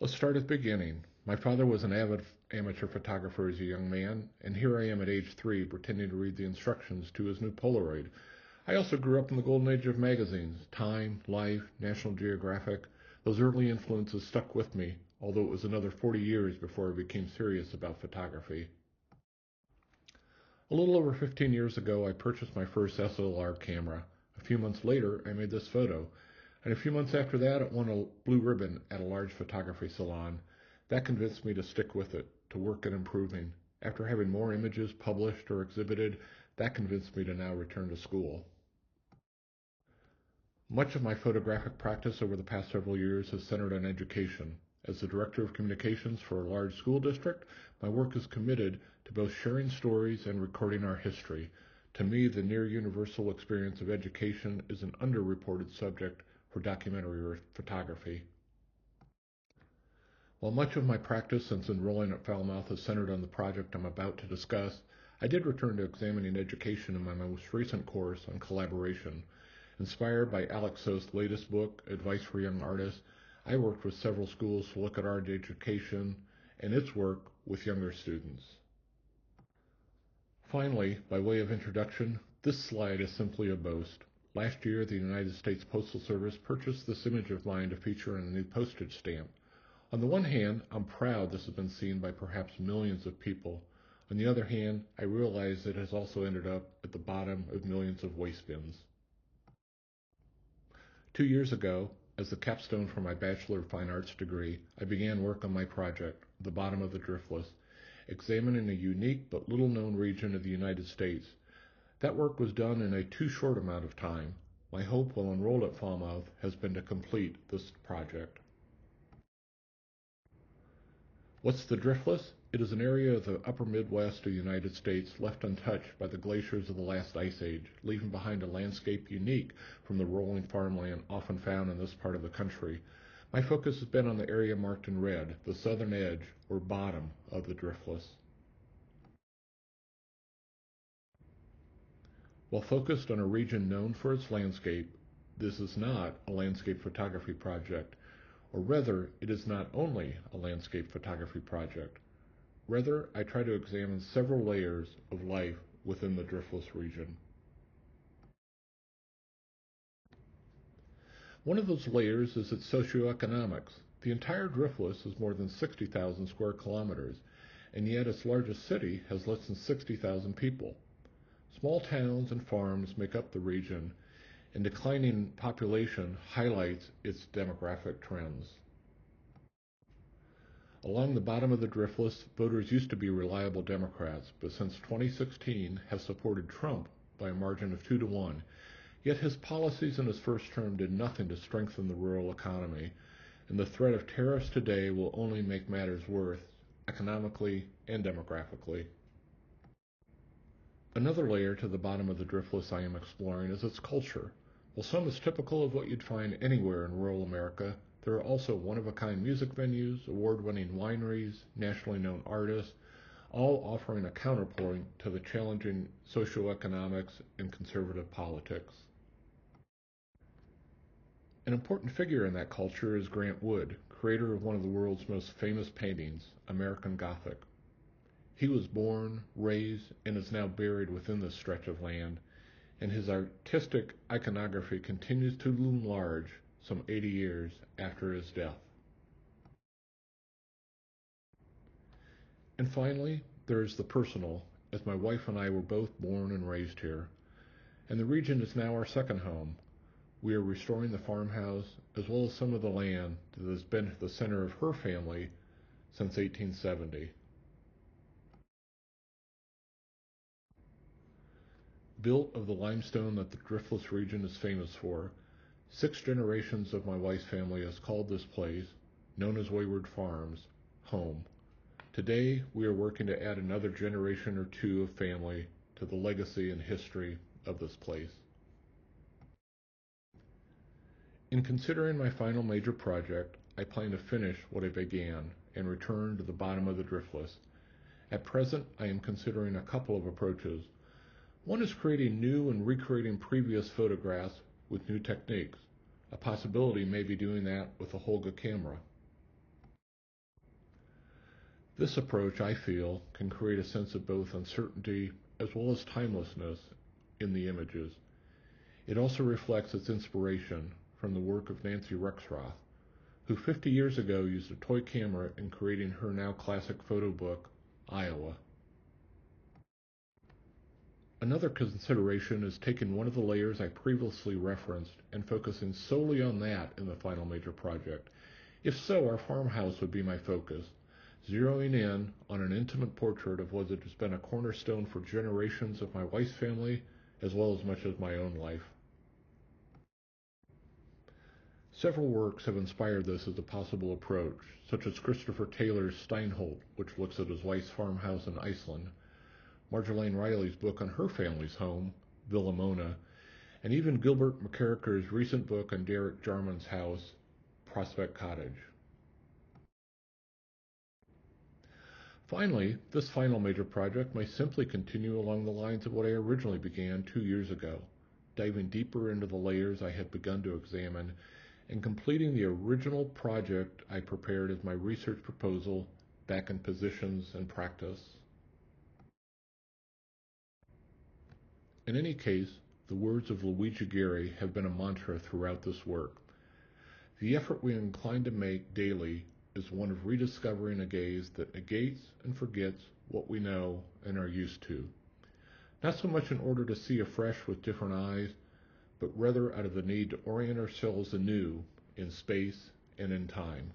Let's start at the beginning. My father was an avid amateur photographer as a young man, and here I am at age 3 pretending to read the instructions to his new Polaroid. I also grew up in the golden age of magazines, Time, Life, National Geographic. Those early influences stuck with me, although it was another 40 years before I became serious about photography. A little over 15 years ago, I purchased my first SLR camera. A few months later, I made this photo. And a few months after that, it won a blue ribbon at a large photography salon. That convinced me to stick with it, to work at improving. After having more images published or exhibited, that convinced me to now return to school. Much of my photographic practice over the past several years has centered on education. As the Director of Communications for a large school district, my work is committed to both sharing stories and recording our history. To me, the near universal experience of education is an underreported subject for documentary photography. While much of my practice since enrolling at Falmouth is centered on the project I'm about to discuss, I did return to examining education in my most recent course on collaboration. Inspired by Alex Soth's latest book, Advice for Young Artists, I worked with several schools to look at art education and its work with younger students. Finally, by way of introduction, this slide is simply a boast. Last year, the United States Postal Service purchased this image of mine to feature on a new postage stamp. On the one hand, I'm proud this has been seen by perhaps millions of people. On the other hand, I realize it has also ended up at the bottom of millions of waste bins. 2 years ago, as the capstone for my Bachelor of Fine Arts degree, I began work on my project, The Bottom of the Driftless, examining a unique but little-known region of the United States. That work was done in a too short amount of time. My hope while enrolled at Falmouth has been to complete this project. What's the Driftless? It is an area of the upper Midwest of the United States left untouched by the glaciers of the last ice age, leaving behind a landscape unique from the rolling farmland often found in this part of the country. My focus has been on the area marked in red, the southern edge, or bottom, of the Driftless. While focused on a region known for its landscape, this is not a landscape photography project, or rather, it is not only a landscape photography project. Rather, I try to examine several layers of life within the Driftless region. One of those layers is its socioeconomics. The entire Driftless is more than 60,000 square kilometers, and yet its largest city has less than 60,000 people. Small towns and farms make up the region, and declining population highlights its demographic trends. Along the bottom of the Driftless, voters used to be reliable Democrats, but since 2016 have supported Trump by a margin of 2-1. Yet his policies in his first term did nothing to strengthen the rural economy, and the threat of tariffs today will only make matters worse, economically and demographically. Another layer to the bottom of the Driftless I am exploring is its culture. While some is typical of what you'd find anywhere in rural America, there are also one-of-a-kind music venues, award-winning wineries, nationally known artists, all offering a counterpoint to the challenging socioeconomics and conservative politics. An important figure in that culture is Grant Wood, creator of one of the world's most famous paintings, American Gothic. He was born, raised, and is now buried within this stretch of land, and his artistic iconography continues to loom large some 80 years after his death. And finally, there is the personal, as my wife and I were both born and raised here, and the region is now our second home. We are restoring the farmhouse as well as some of the land that has been the center of her family since 1870. Built of the limestone that the Driftless region is famous for, 6 generations of my wife's family has called this place, known as Wayward Farms, home. Today, we are working to add another generation or 2 of family to the legacy and history of this place. In considering my final major project, I plan to finish what I began and return to the bottom of the Driftless. At present, I am considering a couple of approaches. One is creating new and recreating previous photographs with new techniques. A possibility may be doing that with a Holga camera. This approach, I feel, can create a sense of both uncertainty as well as timelessness in the images. It also reflects its inspiration from the work of Nancy Rexroth, who 50 years ago used a toy camera in creating her now classic photo book, Iowa. Another consideration is taking one of the layers I previously referenced and focusing solely on that in the final major project. If so, our farmhouse would be my focus, zeroing in on an intimate portrait of what has been a cornerstone for generations of my wife's family, as well as much of my own life. Several works have inspired this as a possible approach, such as Christopher Taylor's Steinholt, which looks at his wife's farmhouse in Iceland, Marjolaine Riley's book on her family's home, Villamona, and even Gilbert McCarricker's recent book on Derek Jarman's house, Prospect Cottage. Finally, this final major project may simply continue along the lines of what I originally began 2 years ago, diving deeper into the layers I had begun to examine and completing the original project I prepared as my research proposal back in Positions and Practice. In any case, the words of Luigi Gary have been a mantra throughout this work. The effort we are inclined to make daily is one of rediscovering a gaze that negates and forgets what we know and are used to. Not so much in order to see afresh with different eyes, but rather out of the need to orient ourselves anew in space and in time.